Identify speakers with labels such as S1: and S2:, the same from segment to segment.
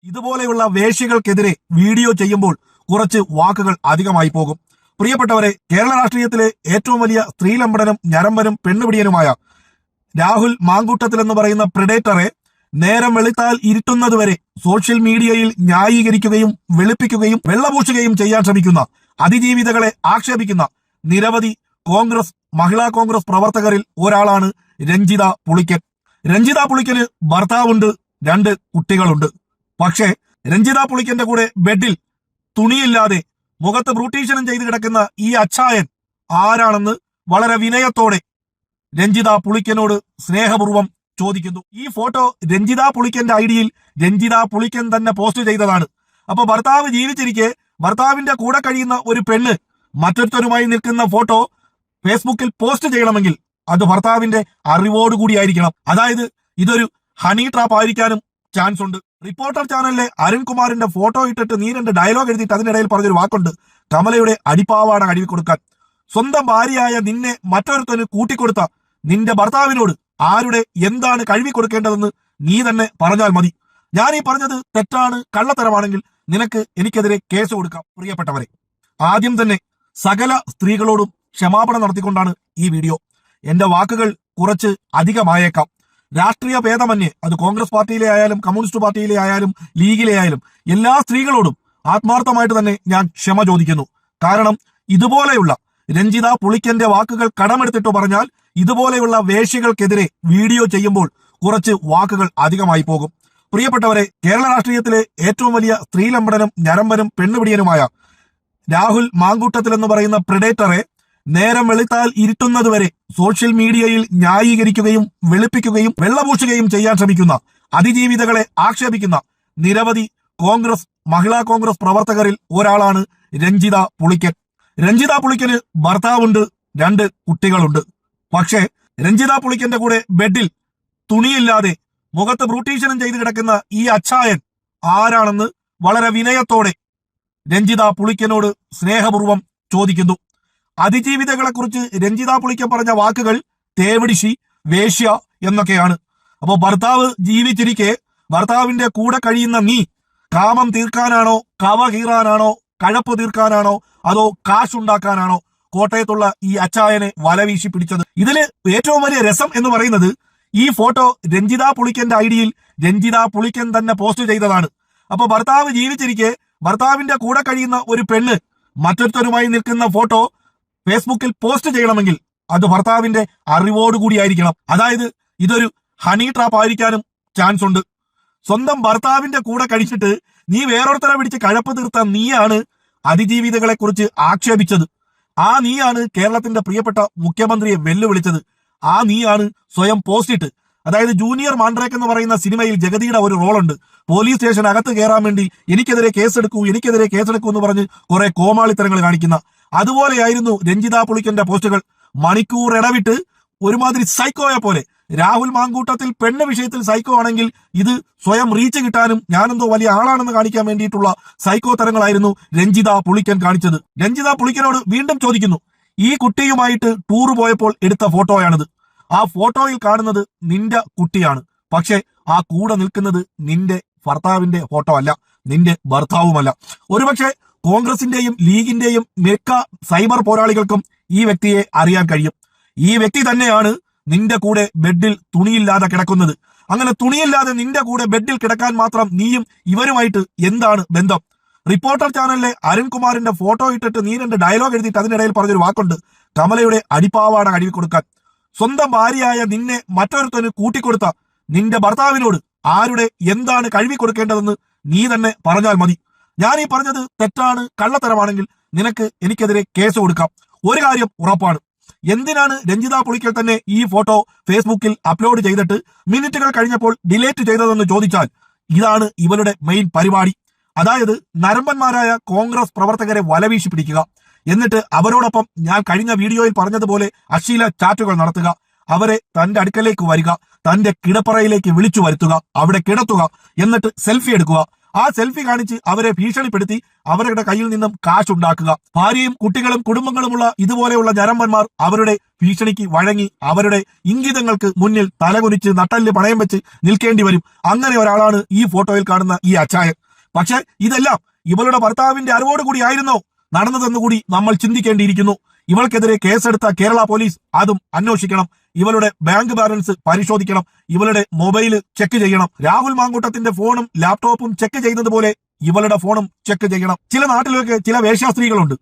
S1: ഇതുപോലെയുള്ള വേശ്യകൾക്കെതിരെ വീഡിയോ ചെയ്യുമ്പോൾ കുറച്ച് വാക്കുകൾ അധികമായി പോകും. പ്രിയപ്പെട്ടവരെ, കേരള രാഷ്ട്രീയത്തിലെ ഏറ്റവും വലിയ സ്ത്രീലമ്പടനും ഞരമ്പനും പെണ്ണുപിടിയനുമായ രാഹുൽ മാങ്കൂട്ടത്തിൽ എന്ന് പറയുന്ന പ്രിഡേറ്ററെ നേരം വെളുത്താൽ ഇരുട്ടുന്നതുവരെ സോഷ്യൽ മീഡിയയിൽ ന്യായീകരിക്കുകയും വെളുപ്പിക്കുകയും വെള്ളപൂശുകയും ചെയ്യാൻ ശ്രമിക്കുന്ന അതിജീവിതകളെ ആക്ഷേപിക്കുന്ന നിരവധി മഹിളാ കോൺഗ്രസ് പ്രവർത്തകരിൽ ഒരാളാണ് രഞ്ജിത പുളിക്കൻ. രഞ്ജിത പുളിക്കന് ഭർത്താവുണ്ട്, 2 കുട്ടികളുണ്ട്. പക്ഷേ രഞ്ജിത പുളിക്കന്റെ കൂടെ ബെഡിൽ തുണിയില്ലാതെ മുഖത്ത് ബ്രൂട്ടീഷനും ചെയ്ത് കിടക്കുന്ന ഈ അച്ചായൻ ആരാണെന്ന് വളരെ വിനയത്തോടെ രഞ്ജിത പുളിക്കനോട് സ്നേഹപൂർവ്വം ചോദിക്കുന്നു. ഈ ഫോട്ടോ രഞ്ജിത പുളിക്കന്റെ ഐഡിയിൽ രഞ്ജിത പുളിക്കൻ തന്നെ പോസ്റ്റ് ചെയ്തതാണ്. അപ്പൊ ഭർത്താവ് ജീവിച്ചിരിക്കെ ഭർത്താവിന്റെ കൂടെ കഴിയുന്ന ഒരു പെണ്ണ് മറ്റൊരുത്തരുമായി നിൽക്കുന്ന ഫോട്ടോ ഫേസ്ബുക്കിൽ പോസ്റ്റ് ചെയ്യണമെങ്കിൽ അത് ഭർത്താവിന്റെ അറിവോടുകൂടിയായിരിക്കണം. അതായത് ഇതൊരു ഹണി ട്രാപ്പ് ആയിരിക്കാനും ചാൻസ് ഉണ്ട്. റിപ്പോർട്ടർ ചാനലിലെ അരുൺകുമാറിന്റെ ഫോട്ടോ ഇട്ടിട്ട് നീ 2 ഡയലോഗ് എഴുതിയിട്ട് അതിനിടയിൽ പറഞ്ഞൊരു വാക്കുണ്ട്, കമലയുടെ അടിപ്പാവാട കഴുകി കൊടുക്കാൻ. സ്വന്തം ഭാര്യയായ നിന്നെ മറ്റൊരുത്തന് കൂട്ടിക്കൊടുത്ത നിന്റെ ഭർത്താവിനോട് ആരുടെ എന്താണ് കഴുകി കൊടുക്കേണ്ടതെന്ന് നീ തന്നെ പറഞ്ഞാൽ മതി. ഞാൻ ഈ പറഞ്ഞത് തെറ്റാണ്, കള്ളത്തരമാണെങ്കിൽ എനിക്കെതിരെ കേസ് കൊടുക്കാം. പ്രിയപ്പെട്ടവരെ, ആദ്യം തന്നെ സകല സ്ത്രീകളോടും ക്ഷമാപണം നടത്തിക്കൊണ്ടാണ് ഈ വീഡിയോ. എന്റെ വാക്കുകൾ കുറച്ച് അധികമായേക്കാം. രാഷ്ട്രീയ ഭേദമന്യേ അത് കോൺഗ്രസ് പാർട്ടിയിലെ ആയാലും കമ്മ്യൂണിസ്റ്റ് പാർട്ടിയിലെ ആയാലും ലീഗിലെ ആയാലും എല്ലാ സ്ത്രീകളോടും ആത്മാർത്ഥമായിട്ട് തന്നെ ഞാൻ ക്ഷമ ചോദിക്കുന്നു. കാരണം ഇതുപോലെയുള്ള രഞ്ജിത പുളിക്കന്റെ വാക്കുകൾ കടമെടുത്തിട്ട് പറഞ്ഞാൽ ഇതുപോലെയുള്ള വേശ്യകൾക്കെതിരെ വീഡിയോ ചെയ്യുമ്പോൾ കുറച്ച് വാക്കുകൾ അധികമായി പോകും. പ്രിയപ്പെട്ടവരെ, കേരള രാഷ്ട്രീയത്തിലെ ഏറ്റവും വലിയ സ്ത്രീലമ്പടനും ഞരമ്പനും പെണ്ണുപിടിയനുമായ രാഹുൽ മാങ്കൂട്ടത്തിൽ എന്ന് പറയുന്ന പ്രിഡേറ്ററെ നേരം വെളുത്താൽ ഇരുട്ടുന്നതുവരെ സോഷ്യൽ മീഡിയയിൽ ന്യായീകരിക്കുകയും വെളുപ്പിക്കുകയും വെള്ളപൂശുകയും ചെയ്യാൻ ശ്രമിക്കുന്ന അതിജീവിതകളെ ആക്ഷേപിക്കുന്ന നിരവധി മഹിളാ കോൺഗ്രസ് പ്രവർത്തകരിൽ ഒരാളാണ് രഞ്ജിത പുളിക്കൻ. രഞ്ജിത പുളിക്കന് ഭർത്താവുണ്ട്, 2 കുട്ടികളുണ്ട്. പക്ഷേ രഞ്ജിത പുളിക്കന്റെ കൂടെ ബെഡിൽ തുണിയില്ലാതെ മുഖത്ത് ബ്രൂട്ടീഷനും ചെയ്ത് കിടക്കുന്ന ഈ അച്ചായൻ ആരാണെന്ന് വളരെ വിനയത്തോടെ രഞ്ജിത പുളിക്കനോട് സ്നേഹപൂർവ്വം ചോദിക്കുന്നു. അതിജീവിതകളെ കുറിച്ച് രഞ്ജിത പുളിക്കൻ പറഞ്ഞ വാക്കുകൾ തേവിടിശി, വേശ്യ എന്നൊക്കെയാണ്. അപ്പോ ഭർത്താവ് ജീവിച്ചിരിക്കെ ഭർത്താവിന്റെ കൂടെ കഴിയുന്ന നീ കാമം തീർക്കാനാണോ, കവ കീറാനാണോ, കഴപ്പ് തീർക്കാനാണോ, അതോ കാശുണ്ടാക്കാനാണോ കോട്ടയത്തുള്ള ഈ അച്ചായനെ വലവീശി പിടിച്ചത്? ഇതില് ഏറ്റവും വലിയ രസം എന്ന് പറയുന്നത് ഈ ഫോട്ടോ രഞ്ജിത പുളിക്കന്റെ ഐഡിയിൽ രഞ്ജിത പുളിക്കൻ തന്നെ പോസ്റ്റ് ചെയ്തതാണ്. അപ്പൊ ഭർത്താവ് ജീവിച്ചിരിക്കെ ഭർത്താവിന്റെ കൂടെ കഴിയുന്ന ഒരു പെണ്ണ് മറ്റൊരുത്തരുമായി നിൽക്കുന്ന ഫോട്ടോ ഫേസ്ബുക്കിൽ പോസ്റ്റ് ചെയ്യണമെങ്കിൽ അത് ഭർത്താവിന്റെ അറിവോടുകൂടിയായിരിക്കണം. അതായത് ഇതൊരു ഹണി ട്രാപ്പ് ആയിരിക്കാനും ചാൻസ് ഉണ്ട്. സ്വന്തം ഭർത്താവിന്റെ കൂടെ കഴിച്ചിട്ട് നീ വേറൊരുത്തരെ പിടിച്ച് കഴപ്പ് തീർത്ത നീയാണ് അതിജീവിതകളെ കുറിച്ച് ആക്ഷേപിച്ചത്. ആ നീയാണ് കേരളത്തിന്റെ പ്രിയപ്പെട്ട മുഖ്യമന്ത്രിയെ വെല്ലുവിളിച്ചത്. ആ നീയാണ് സ്വയം പോസ്റ്റിട്ട്, അതായത് ജൂനിയർ മാൻഡ്രേക്ക് എന്ന് പറയുന്ന സിനിമയിൽ ജഗതിയുടെ ഒരു റോളുണ്ട്. പോലീസ് സ്റ്റേഷൻ അകത്ത് കയറാൻ വേണ്ടി എനിക്കെതിരെ കേസെടുക്കൂ എന്ന് പറഞ്ഞ് കുറെ കോമാളിത്തരങ്ങൾ കാണിക്കുന്ന അതുപോലെയായിരുന്നു രഞ്ജിത പുളിക്കന്റെ പോസ്റ്റുകൾ. മണിക്കൂർ ഇടവിട്ട് ഒരുമാതിരി സൈക്കോയെ പോലെ രാഹുൽ മാങ്കൂട്ടത്തിൽ പെണ്ണ് വിഷയത്തിൽ സൈക്കോ ആണെങ്കിൽ ഇത് സ്വയം റീച്ച് കിട്ടാനും ഞാനെന്തോ വലിയ ആളാണെന്ന് കാണിക്കാൻ വേണ്ടിയിട്ടുള്ള സൈക്കോ തരങ്ങളായിരുന്നു രഞ്ജിത പുളിക്കൻ കാണിച്ചത്. രഞ്ജിത പുളിക്കനോട് വീണ്ടും ചോദിക്കുന്നു, ഈ കുട്ടിയുമായിട്ട് ടൂർ പോയപ്പോൾ എടുത്ത ഫോട്ടോയാണിത്. ആ ഫോട്ടോയിൽ കാണുന്നത് നിന്റെ കുട്ടിയാണ്, പക്ഷെ ആ കൂടെ നിൽക്കുന്നത് നിന്റെ ഭർത്താവിന്റെ ഫോട്ടോ അല്ല, നിന്റെ ഭർത്താവുമല്ല. ഒരുപക്ഷെ കോൺഗ്രസിന്റെയും ലീഗിന്റെയും മിക്ക സൈബർ പോരാളികൾക്കും ഈ വ്യക്തിയെ അറിയാൻ കഴിയും. ഈ വ്യക്തി തന്നെയാണ് നിന്റെ കൂടെ ബെഡിൽ തുണിയില്ലാതെ കിടക്കുന്നത്. അങ്ങനെ തുണിയില്ലാതെ നിന്റെ കൂടെ ബെഡിൽ കിടക്കാൻ മാത്രം നീയും ഇവരുമായിട്ട് എന്താണ് ബന്ധം? റിപ്പോർട്ടർ ചാനലിലെ അരുൺകുമാറിന്റെ ഫോട്ടോ ഇട്ടിട്ട് നീ 2 ഡയലോഗ് എഴുതിയിട്ട് അതിനിടയിൽ പറഞ്ഞൊരു വാക്കുണ്ട്, കമലയുടെ അടിപ്പാവാട കഴുകി കൊടുക്കാൻ. സ്വന്തം ഭാര്യയായ നിന്നെ മറ്റൊരുത്തന് കൂട്ടിക്കൊടുത്ത നിന്റെ ഭർത്താവിനോട് ആരുടെ എന്താണ് കഴുകി കൊടുക്കേണ്ടതെന്ന് നീ തന്നെ പറഞ്ഞാൽ മതി. ഞാൻ ഈ പറഞ്ഞത് തെറ്റാണ്, കള്ളത്തരമാണെങ്കിൽ എനിക്കെതിരെ കേസ് കൊടുക്കാം. ഒരു കാര്യം ഉറപ്പാണ്, എന്തിനാണ് രഞ്ജിത പുളിക്കൽ തന്നെ ഈ ഫോട്ടോ ഫേസ്ബുക്കിൽ അപ്ലോഡ് ചെയ്തിട്ട് മിനിറ്റുകൾ കഴിഞ്ഞപ്പോൾ ഡിലീറ്റ് ചെയ്തതെന്ന് ചോദിച്ചാൽ ഇതാണ് ഇവരുടെ മെയിൻ പരിപാടി. അതായത് നരമ്പന്മാരായ കോൺഗ്രസ് പ്രവർത്തകരെ വലവീശി പിടിക്കുക, എന്നിട്ട് അവരോടൊപ്പം ഞാൻ കഴിഞ്ഞ വീഡിയോയിൽ പറഞ്ഞതുപോലെ അശ്ലീല ചാറ്റുകൾ നടത്തുക, അവരെ തന്റെ അടുക്കലേക്ക് വരിക, തന്റെ കിടപ്പറയിലേക്ക് വിളിച്ചു വരുത്തുക, അവിടെ കിടത്തുക, എന്നിട്ട് സെൽഫി എടുക്കുക. ആ സെൽഫി കാണിച്ച് അവരെ ഭീഷണിപ്പെടുത്തി അവരുടെ കയ്യിൽ നിന്നും കാശുണ്ടാക്കുക. ഭാര്യയും കുട്ടികളും കുടുംബങ്ങളുമുള്ള ഇതുപോലെയുള്ള ഞരമ്പന്മാർ അവരുടെ ഭീഷണിക്ക് വഴങ്ങി അവരുടെ ഇംഗിതങ്ങൾക്ക് മുന്നിൽ തലകുനിച്ച് നട്ടല് പണയം വെച്ച് നിൽക്കേണ്ടി വരും. അങ്ങനെ ഒരാളാണ് ഈ ഫോട്ടോയിൽ കാണുന്ന ഈ അച്ചായൻ. പക്ഷെ ഇതെല്ലാം ഇവളുടെ ഭർത്താവിന്റെ അറിവോടുകൂടി ആയിരുന്നോ നടന്നതെന്നുകൂടി നമ്മൾ ചിന്തിക്കേണ്ടിയിരിക്കുന്നു. ഇവൾക്കെതിരെ കേസെടുത്ത കേരള പോലീസ് അതും അന്വേഷിക്കണം. ഇവളുടെ ബാങ്ക് ബാലൻസ് പരിശോധിക്കണം. ഇവളുടെ മൊബൈല് ചെക്ക് ചെയ്യണം. രാഹുൽ മാങ്കൂട്ടത്തിന്റെ ഫോണും ലാപ്ടോപ്പും ചെക്ക് ചെയ്യുന്നതുപോലെ ഇവളുടെ ഫോണും ചെക്ക് ചെയ്യണം. ചില നാട്ടിലൊക്കെ ചില വേശ്യാസ്ത്രീകളുണ്ട്.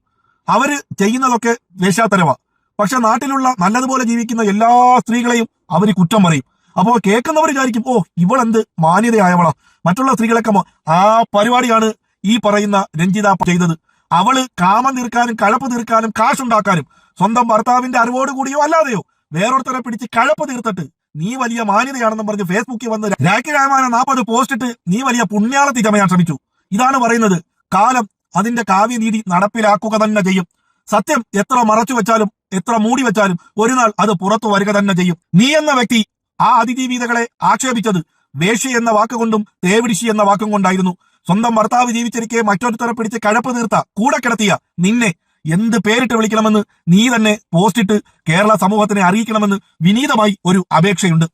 S1: അവര് ചെയ്യുന്നതൊക്കെ വേശ്യാത്തരവാ. പക്ഷെ നാട്ടിലുള്ള നല്ലതുപോലെ ജീവിക്കുന്ന എല്ലാ സ്ത്രീകളെയും അവര് കുറ്റം പറയും. അപ്പോ കേൾക്കുന്നവർ വിചാരിക്കും, ഓ ഇവളെന്ത് മാന്യതയായവളാ, മറ്റുള്ള സ്ത്രീകളൊക്കെ ആ പരിപാടിയാണ് ഈ പറയുന്ന രഞ്ജിത ചെയ്തത്. അവള് കാമം തീർക്കാനും കഴപ്പ് തീർക്കാനും കാശുണ്ടാക്കാനും സ്വന്തം ഭർത്താവിന്റെ അറിവോടുകൂടിയോ അല്ലാതെയോ വേറൊരുത്തരെ പിടിച്ച് കഴപ്പ് തീർത്തിട്ട് നീ വലിയ മാന്യതയാണെന്നും പറഞ്ഞ് ഫേസ്ബുക്കിൽ വന്ന് രാഖി രാമായണ 40 പോസ്റ്റിട്ട് നീ വലിയ പുണ്യാളത്തി ചമയാൻ ശ്രമിച്ചു. ഇതാണ് പറയുന്നത്. കാലം അതിന്റെ കാവ്യനീതി നടപ്പിലാക്കുക തന്നെ ചെയ്യും. സത്യം എത്ര മറച്ചു വെച്ചാലും എത്ര മൂടി വെച്ചാലും ഒരു നാൾ അത് പുറത്തു വരിക തന്നെ ചെയ്യും. നീ എന്ന വ്യക്തി ആ അതിജീവിതകളെ ആക്ഷേപിച്ചത് വേശ്യ എന്ന വാക്കുകൊണ്ടും തേവിടിശി എന്ന വാക്കും കൊണ്ടായിരുന്നു. സ്വന്തം ഭർത്താവ് ജീവിച്ചിരിക്കെ മറ്റൊരുത്തരെ പിടിച്ച് കഴപ്പ് തീർത്ത കൂടെ കിടത്തിയ നിന്നെ എന്ത് പേരിട്ട് വിളിക്കണമെന്ന് നീ തന്നെ പോസ്റ്റിട്ട് കേരള സമൂഹത്തിനെ അറിയിക്കണമെന്ന് വിനീതമായി ഒരു അപേക്ഷയുണ്ട്.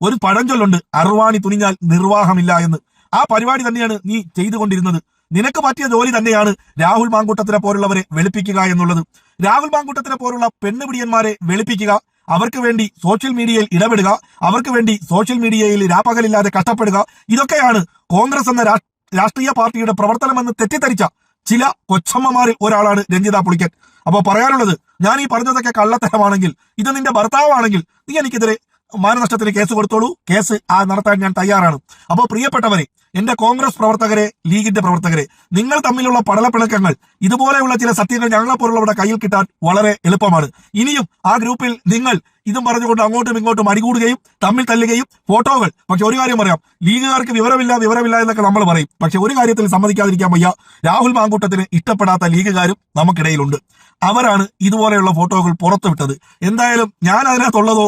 S1: ഒരു പഴഞ്ചൊല്ലുണ്ട്, അർവാണി തുനിഞ്ഞാൽ നിർവാഹമില്ല എന്ന്. ആ പരിപാടി തന്നെയാണ് നീ ചെയ്തുകൊണ്ടിരുന്നത്. നിനക്ക് പറ്റിയ ജോലി തന്നെയാണ് രാഹുൽ മാങ്കൂട്ടത്തിനെ പോലുള്ളവരെ വെളുപ്പിക്കുക എന്നുള്ളത്. രാഹുൽ മാങ്കൂട്ടത്തിനെ പോലുള്ള പെണ്ണുപിടിയന്മാരെ വെളുപ്പിക്കുക, അവർക്ക് വേണ്ടി സോഷ്യൽ മീഡിയയിൽ ഇടപെടുക, അവർക്ക് വേണ്ടി സോഷ്യൽ മീഡിയയിൽ രാപ്പകലില്ലാതെ കഷ്ടപ്പെടുക, ഇതൊക്കെയാണ് കോൺഗ്രസ് എന്ന രാഷ്ട്രീയ പാർട്ടിയുടെ പ്രവർത്തനമെന്ന് തെറ്റിദ്ധരിച്ച ചില കൊച്ചമ്മമാരിൽ ഒരാളാണ് രഞ്ജിത പുളിക്കൻ. അപ്പൊ പറയാനുള്ളത്, ഞാൻ ഈ പറഞ്ഞതൊക്കെ കള്ളത്തരമാണെങ്കിൽ, ഇത് നിന്റെ ഭർത്താവാണെങ്കിൽ നീ എനിക്കെതിരെ മാനനഷ്ടത്തിന് കേസ് കൊടുത്തോളൂ. കേസ് നടത്താൻ ഞാൻ തയ്യാറാണ്. അപ്പോൾ പ്രിയപ്പെട്ടവരെ, എന്റെ കോൺഗ്രസ് പ്രവർത്തകരെ, ലീഗിന്റെ പ്രവർത്തകരെ, നിങ്ങൾ തമ്മിലുള്ള പടലപ്പിണക്കങ്ങൾ, ഇതുപോലെയുള്ള ചില സത്യങ്ങൾ ഞങ്ങളെ പോലുള്ളവരുടെ കയ്യിൽ കിട്ടാൻ വളരെ എളുപ്പമാണ്. ഇനിയും ആ ഗ്രൂപ്പിൽ നിങ്ങൾ ഇതും പറഞ്ഞുകൊണ്ട് അങ്ങോട്ടും ഇങ്ങോട്ടും അടികൂടുകയും തമ്മിൽ തല്ലുകയും ഫോട്ടോകൾ. പക്ഷെ ഒരു കാര്യം പറയാം, ലീഗുകാർക്ക് വിവരമില്ല എന്നൊക്കെ നമ്മൾ പറയും. പക്ഷെ ഒരു കാര്യത്തിൽ സമ്മതിക്കാതിരിക്കാൻ വയ്യ, രാഹുൽ മാങ്കൂട്ടത്തിന് ഇഷ്ടപ്പെടാത്ത ലീഗുകാരും നമുക്കിടയിലുണ്ട്. അവരാണ് ഇതുപോലെയുള്ള ഫോട്ടോകൾ പുറത്തുവിട്ടത്. എന്തായാലും ഞാൻ അതിനകത്തുള്ളതോ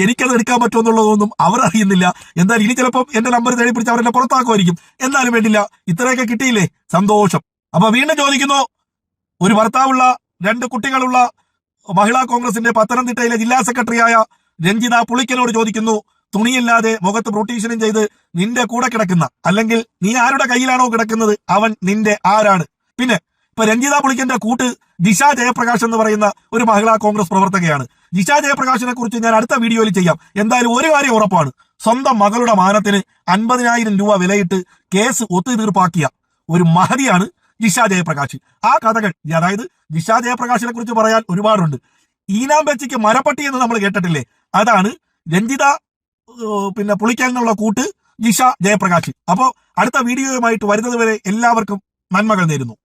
S1: എനിക്കത് എടുക്കാൻ പറ്റുമെന്നുള്ളതോ ഒന്നും അവർ അറിയുന്നില്ല. എന്തായാലും ഇനി ചിലപ്പം എന്റെ നമ്പർ തേടി പിടിച്ച് അവരെന്നെ പുറത്താക്കുമായിരിക്കും. എന്നാലും വേണ്ടില്ല, ഇത്രയൊക്കെ കിട്ടിയില്ലേ, സന്തോഷം. അപ്പൊ വീണ്ടും ചോദിക്കുന്നു, ഒരു ഭർത്താവുള്ള 2 കുട്ടികളുള്ള മഹിളാ കോൺഗ്രസിന്റെ പത്തനംതിട്ടയിലെ ജില്ലാ സെക്രട്ടറിയായ രഞ്ജിത പുളിക്കനോട് ചോദിക്കുന്നു, തുണിയില്ലാതെ മുഖത്ത് പ്രൊട്ടീഷനും ചെയ്ത് നിന്റെ കൂടെ കിടക്കുന്ന, അല്ലെങ്കിൽ നീ ആരുടെ കയ്യിലാണോ കിടക്കുന്നത് അവൻ നിന്റെ ആരാണ്? പിന്നെ ഇപ്പൊ രഞ്ജിത പുളിക്കന്റെ കൂട്ട് ജിഷ ജയപ്രകാശ് എന്ന് പറയുന്ന ഒരു മഹിളാ കോൺഗ്രസ് പ്രവർത്തകയാണ്. ജിഷ ജയപ്രകാശിനെ കുറിച്ച് ഞാൻ അടുത്ത വീഡിയോയിൽ ചെയ്യാം. എന്തായാലും ഒരു കാര്യം ഉറപ്പാണ്, സ്വന്തം മകളുടെ മാനത്തിന് 50,000 രൂപ വിലയിട്ട് കേസ് ഒത്തുതീർപ്പാക്കിയ ഒരു മഹതിയാണ് ജിഷ ജയപ്രകാശ്. ആ കഥകൾ, അതായത് ജിഷ ജയപ്രകാശിനെ കുറിച്ച് പറയാൻ ഒരുപാടുണ്ട്. ഈനാമ്പച്ചിക്ക് മരപ്പട്ടി എന്ന് നമ്മൾ കേട്ടിട്ടില്ലേ, അതാണ് രഞ്ജിത പുളിക്കാൻ എന്നുള്ള കൂട്ട് ജിഷ ജയപ്രകാശ്. അപ്പോ അടുത്ത വീഡിയോയുമായിട്ട് വരുന്നത് വരെ എല്ലാവർക്കും നന്മകൾ നേരുന്നു.